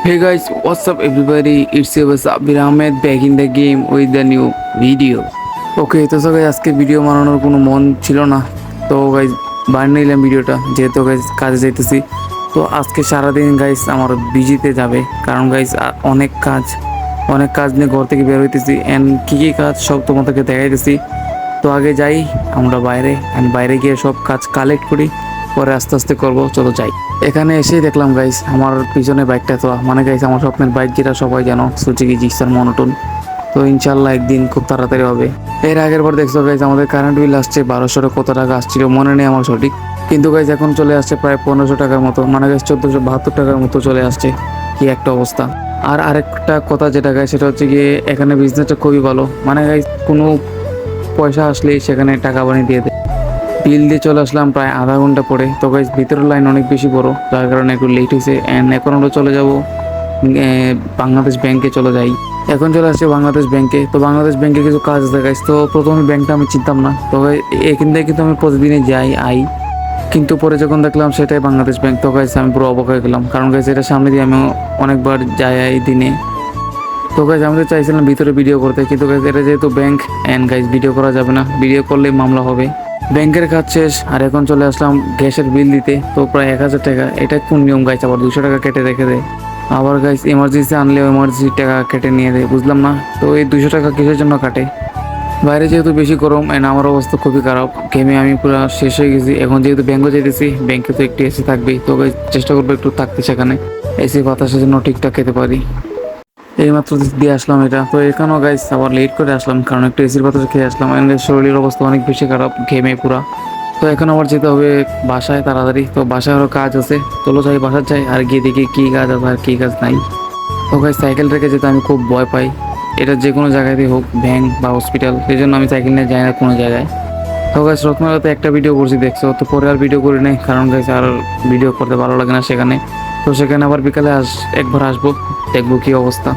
Hey guys, what's up everybody? It's your boss Abir Ahmed back in the game with the new video. ওকে তো সবাই আজকে video বানানোর কোনো মন ছিল না, তো গাইজ বানিয়ে নিলাম ভিডিওটা, যেহেতু গাইজ কাজে যাইতেছি। তো আজকে সারাদিন গাইজ আমার বিজিতে যাবে, কারণ গাইজ অনেক কাজ নিয়ে ঘর থেকে বের হইতেছি অ্যান্ড কী কী কাজ সব তোমাদেরকে দেখাইতেছি। তো আগে যাই আমরা বাইরে, অ্যান্ড বাইরে গিয়ে সব কাজ কালেক্ট করি, পরে আস্তে আস্তে করবো। চলো যাই। এখানে এসেই দেখলাম গাইস আমার পিছনে বাইকটা, তো মানে গাইস আমার স্বপ্নের বাইক, যেটা সবাই জানো, সুজুকি জিক্সার মনোটন। তো ইনশাল্লাহ একদিন খুব তাড়াতাড়ি হবে। এর আগের বার দেখছো গাইস আমাদের কারেন্ট বিল আসছে 1200 কত টাকা আসছিল মনে নেই আমার সঠিক, কিন্তু গাইস এখন চলে আসছে প্রায় 1500 টাকার মতো, মানে গাইস 1472 টাকার মতো চলে আসছে। কি একটা অবস্থা। আর আরেকটা কথা যেটা গাইস, সেটা হচ্ছে গিয়ে এখানে বিজনেসটা খুবই ভালো, মানে গাইস কোনো পয়সা আসলেই সেখানে টাকা বানিয়ে দিয়ে দেয়। বিল দিয়ে চলে আসলাম প্রায় আধা ঘন্টা পরে। তো গাইস ভিতরের লাইন অনেক বেশি বড়, যার কারণে একটু লেট হয়েছে। অ্যান্ড এখন আমরা চলে যাব বাংলাদেশ ব্যাংকে চলে যাই। এখন চলে আসছে বাংলাদেশ ব্যাংকে। তো বাংলাদেশ ব্যাংকে কিছু কাজ আছে গাইস। তো প্রথমে ব্যাংকটা আমি চিনতাম না, তো এখান থেকে কিন্তু আমি প্রতিদিনই যাই, কিন্তু পরে যখন দেখলাম সেটাই বাংলাদেশ ব্যাংক, তো গাইস আমি পুরো অবাক হয়ে গেলাম, কারণ গাইস এটা সামনে দিয়ে আমি অনেকবার যাই দিনে। তো গাইস আমি তো চাইছিলাম ভিতরে ভিডিও করতে, কিন্তু গাইস এটা যেহেতু ব্যাংক অ্যান্ড গাইস ভিডিও করা যাবে না, ভিডিও করলেই মামলা হবে। ব্যাংকের কাজ শেষ, আর এখন চলে আসলাম গ্যাসের বিল দিতে। তো প্রায় 1000 টাকা। এটা কোন নিয়ম গাইস, আবার 200 টাকা কেটে রেখে দেয়। আবার গাইস এমার্জেন্সি আনলেও এমার্জেন্সি টাকা কেটে নিয়ে দেয়, বুঝলাম না তো এই 200 টাকা কিসের জন্য কাটে। বাইরে যেহেতু বেশি গরম অ্যান্ড আমার অবস্থা খুবই খারাপ, ঘেমে আমি পুরো শেষ হয়ে গেছি। এখন যেহেতু ব্যাংকে যেতেছি, ব্যাংকে তো একটু এসি থাকবেই, তো গাইস চেষ্টা করবো একটু থাকতে সেখানে, এসি বাতাসের জন্য ঠিকঠাক খেতে পারি। এইমাত্র দিয়ে আসলাম এটা, তো এখানেও গাইস আবার লেট করে আসলাম, কারণ একটু এসির বাতাস খেয়ে আসলাম। শরীরের অবস্থা অনেক বেশি খারাপ, ঘেমে পুরা। তো এখন আবার যেতে হবে বাসায় তাড়াতাড়ি। তো বাসায় আরও কাজ আছে, চলো যাই বাসায় যাই, আর গিয়ে দেখি কী কাজ আছে আর কী কাজ নাই। তো গাইস সাইকেল রেখে যেতে আমি খুব ভয় পাই, এটা যে কোনো জায়গাতেই হোক, ব্যাংক বা হসপিটাল, সেই জন্য আমি সাইকেল নিয়ে যাই না কোনো জায়গায়। তো গাইস রত্নলাতে একটা ভিডিও করছি দেখছো, তো পরে আর ভিডিও করি নাই, কারণ গাইস আর ভিডিও করতে ভালো লাগে না সেখানে। তো সেখানে আবার বিকালে একবার আসবো, দেখবো কী অবস্থা।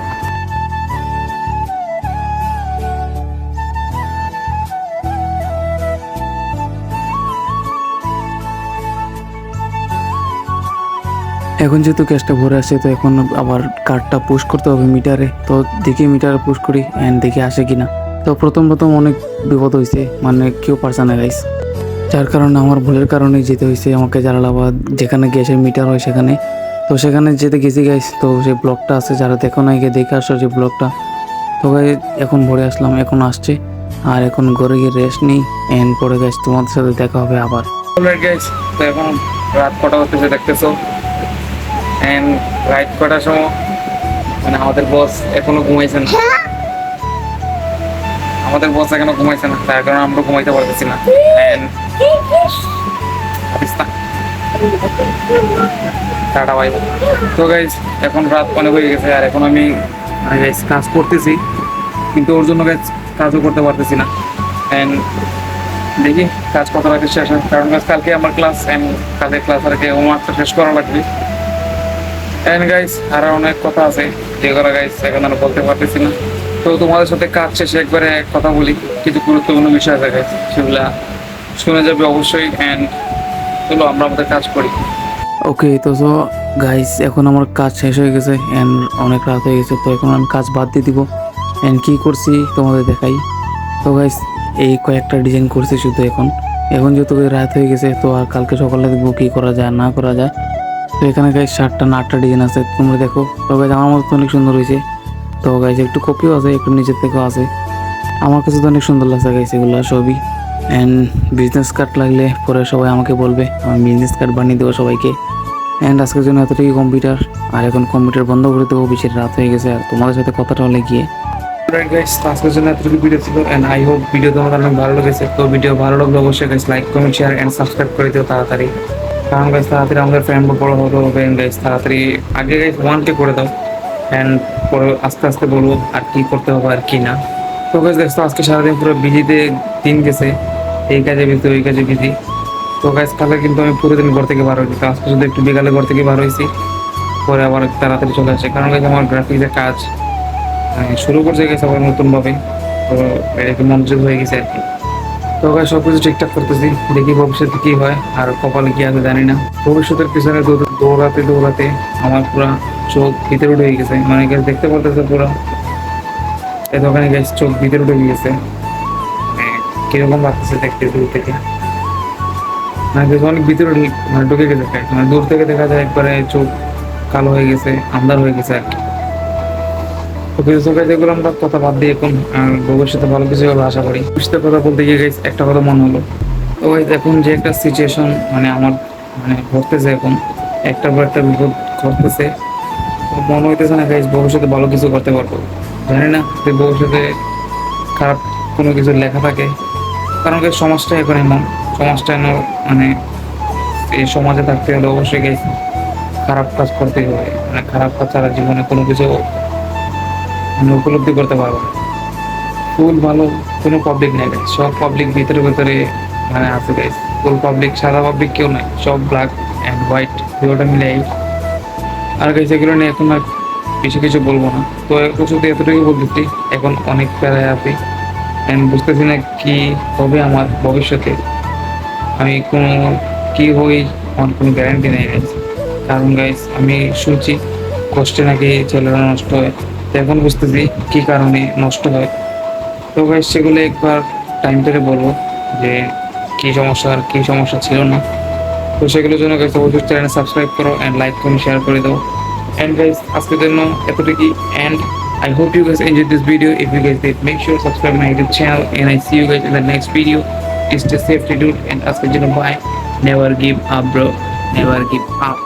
এখন যেহেতু গ্যাসটা ভরে আসছে, তো এখন আবার কার্ডটা পুশ করতে হবে মিটারে। তো দেখি মিটারে পুশ করি অ্যান্ড দেখি আসে কিনা। তো প্রথম অনেক বিপদ হয়েছে, মানে কেউ পারছে না গাইস, যার কারণে আমার ভুলের কারণেই যেতে হয়েছে আমাকে জালালাবাদ, যেখানে গ্যাসের মিটার হয় সেখানে। তো সেখানে যেতে গেছি গাইস, তো সেই ব্লকটা আছে, যারা দেখো না গিয়ে দেখে আসো যে ব্লকটা। তো গাই এখন ভরে আসলাম, এখন আসছে, আর এখন ঘরে গিয়ে রেস্ট নিই অ্যান্ড পরে গাইস তোমাদের সাথে দেখা হবে আবার। গাইস তো এখন রাত কটা হতেছে দেখতেছো, এন্ড রাইট কটার সময়, মানে আমাদের বস এখনো ঘুমাইছে না, তার কারণে আমরা ঘুমাইতে পারতেছি না। টাটা ভাই। তো গাইজ এখন রাত অনেক হয়ে গেছে, আর এখন আমি কাজ করতেছি, কিন্তু ওর জন্য গাইজ কাজও করতে পারতেছি না। অ্যান্ড দেখি কাজ কত রাখতে শেষ হয়, কারণ কালকে আমার ক্লাস, অ্যান্ড কালকে ক্লাস আর কি হোমওয়ার্কটা শেষ করা লাগবে। এন্ড গাইস আরো অনেক কথা আছে যেগুলো গাইস এখন আর বলতে পারতেছি না। তো তোমাদের সাথে কাজ শেষে একবারে কথা বলি, কিছু গুরুত্বপূর্ণ বিষয় আছে গাইস, সেগুলা শুনে যাবে অবশ্যই। এন্ড চলো আমরা আমাদের কাজ করি। ওকে তো গাইস এখন আমার কাজ শেষ হয়ে গেছে অ্যান্ড অনেক রাত হয়ে গেছে, তো এখন আমি কাজ বাদ দিয়ে দিব। অ্যান্ড কী করছি তোমাদের দেখাই। তো গাইস এই কয়েকটা ডিজাইন করছি শুধু। এখন যেহেতু রাত হয়ে গেছে, তো আর কালকে সকালে দেখবো কী করা যায় না করা যায়। তো এখানে গাইস 7টা না 8টা ডিজাইন আছে, তোমরা দেখো। তো গাইস আমার মতো অনেক সুন্দর হয়েছে। তো গাইস একটু কপিও আছে, একটু নিচের থেকেও আছে, আমার কাছে তো অনেক সুন্দর লাগছে গাইস এগুলো সবই। অ্যান্ড বিজনেস কার্ড লাগলে পরে সবাই আমাকে বলবে, আমি বিজনেস কার্ড বানিয়ে দেবো সবাইকে। অ্যান্ড আজকের জন্য এতটুকুই কম্পিউটার, আর এখন কম্পিউটার বন্ধ করে দেবো, বেশি রাত হয়ে গেছে, আর তোমাদের সাথে কথাটা হলে গিয়ে গাইস আজকের জন্য এতটুকু ভিডিও ছিল। অ্যান্ড আই হোপ ভিডিও তোমাদের অনেক ভালো লেগেছে। তো ভিডিও ভালো লাগলে অবশ্যই guys like comment share and subscribe করে দিও তাড়াতাড়ি, কারণ গাইস তাড়াতাড়ি আমাদের ফ্যামিলি বড় হবে। গাইস তাড়াতাড়ি আগে গাইস 1K করে দাও, অ্যান্ড পরে আস্তে আস্তে বলবো আর কি করতে হবে আর কি না। তো গাইস দেখছো আজকে সারাদিন পুরো বিজিতে দিন গেছে, এই কাজে বিজি ওই কাজে বিজি। তো গাইস কালকে কিন্তু আমি পুরো দিন ঘর থেকে বার হয়েছি, আজকে শুধু একটু বিকালে ঘর থেকে বার হয়েছি, পরে আবার তাড়াতাড়ি চলে আসে, কারণ গাইস আমার গ্রাফিক্সের কাজ শুরু করছে গেছে আবার নতুনভাবে। তো এটা একটু মনোযোগ হয়ে গেছে আর কি। তো গাইস সবকিছু ঠিকঠাক করতেছি, দেখি ভবিষ্যতে কি হয়, আর কপালে কি আছে জানি না। ভবিষ্যতের পিছনে দৌড়াতে দৌড়াতে আমার পুরা চোখ ভিতরে উঠে গেছে, মানে guys দেখতে পারতেছে পুরো এতখানি গাইস চোখ ভিতরে উঠে গিয়েছে। মানে কিরকম লাগতেছে দেখতে দূর থেকে, মানে guys অনেক ভিতরে মানে ঢুকে গেছে guys। মানে দূর থেকে দেখা যায় একবারে চোখ কালো হয়ে গেছে, আন্ধার হয়ে গেছে আর কি। তো কিছু চোখে যেগুলো আমরা কথা বাদ দিয়ে এখন ভবিষ্যতে ভালো কিছু হবে আশা করি। ভবিষ্যতের কথা বলতে গিয়ে গাইস একটা কথা মনে হলো। তো গাইস এখন যে একটা সিচুয়েশন মানে আমার মানে ঘটতেছে, এখন একটার পর একটা বিপদ ঘটতেছে, তো মনে হইতেছে না গাইস ভবিষ্যতে ভালো কিছু করতে পারবো। জানি না যে ভবিষ্যতে খারাপ কোনো কিছু লেখা থাকে, কারণ গাইস সমাজটা এখন এমন, সমাজটা এমন, মানে এই সমাজে থাকতে হলে অবশ্যই গাইস খারাপ কাজ করতে হবে, মানে খারাপ কাজ ছাড়া জীবনে কোনো কিছু মানে উপলব্ধি করতে পারবো না। ফুল ভালো কোনো পাবলিক নাই গাইস, সব পাবলিক ভিতরে ভিতরে মানে আছে গাইস। ফুল পাবলিক, সাদা পাবলিক কেউ নাই, সব ব্ল্যাক অ্যান্ড হোয়াইট দুটোটা মিলে। আর গাইস এগুলো নিয়ে এখন আর বেশি কিছু বলবো না। তো এখন শুধু এতটুকু বলতেছি, এখন অনেক প্যারায় আছি অ্যান্ড বুঝতেছি না কি হবে আমার ভবিষ্যতে। আমি কোনো কি হই আমার কোনো গ্যারান্টি নেই গাইস। কারণ গাইস আমি শুনছি কষ্টে নাকি ছেলেরা নষ্ট হয়, তো এখন বুঝতেছি কি কারণে নষ্ট হয়। তো গাইস সেগুলো একবার টাইম থেকে বলবো যে কি সমস্যা আর কি সমস্যা ছিল না। তো সেগুলোর জন্য গাইস অবশ্যই চ্যানেল সাবস্ক্রাইব করো অ্যান্ড লাইক করো, শেয়ার করে দাও। And guys, আজকের জন্য এতটুকুই, and I hope you guys enjoyed this video. If you guys did, make sure to subscribe my YouTube channel, and I see you guys in the next video. Stay safe, dude, and ask you to bye. Never give up, bro. Never give up.